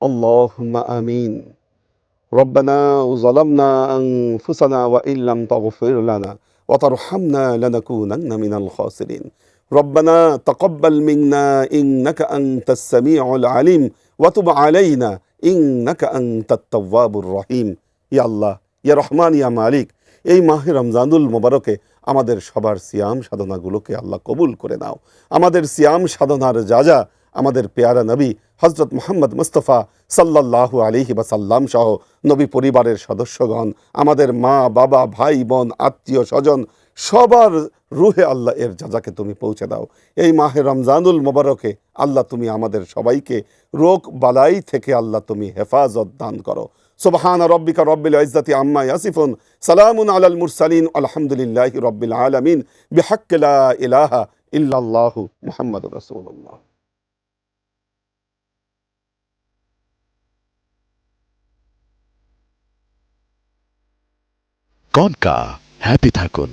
اللهم آمين. ربنا ظلمنا أنفسنا وإن لم تغفر لنا وترحمنا لنكونن من الخاسرين. ربنا تقبل منا إنك أنت السميع العليم وتب علينا إنك أنت التواب الرحيم. ইয়া আল্লাহ, ইয়া রহমান, ইয়া মালিক, এই মাহে রমজানুল মোবারকে আমাদের সবার সিয়াম সাধনাগুলোকে আল্লাহ কবুল করে নাও। আমাদের সিয়াম সাধনার যা যা আমাদের পেয়ারা নবী হজরত মুহাম্মদ মুস্তফা সাল্লাল্লাহু আলাইহি ওয়াসাল্লাম সহ নবী পরিবারের সদস্যগণ, আমাদের মা বাবা ভাই বোন আত্মীয় স্বজন সবার রুহে আল্লাহ এর যাজাকে তুমি পৌঁছে দাও। এই মাহে রমজানুল মোবারকে আল্লাহ তুমি আমাদের সবাইকে রোগ বালাই থেকে আল্লাহ তুমি হেফাজত দান করো। সুবহান রব্বিকা রব্বিল ইজ্জাতি আম্মা ইয়াসিফুন, সালামুন আলাল মুরসালিন, আলহামদুলিল্লাহি রব্বিল আলামিন, বিহাক্কি লা ইলাহা ইল্লাল্লাহু মুহাম্মাদুর রাসূলুল্লাহ। কনকা হ্যাপি থাকুন।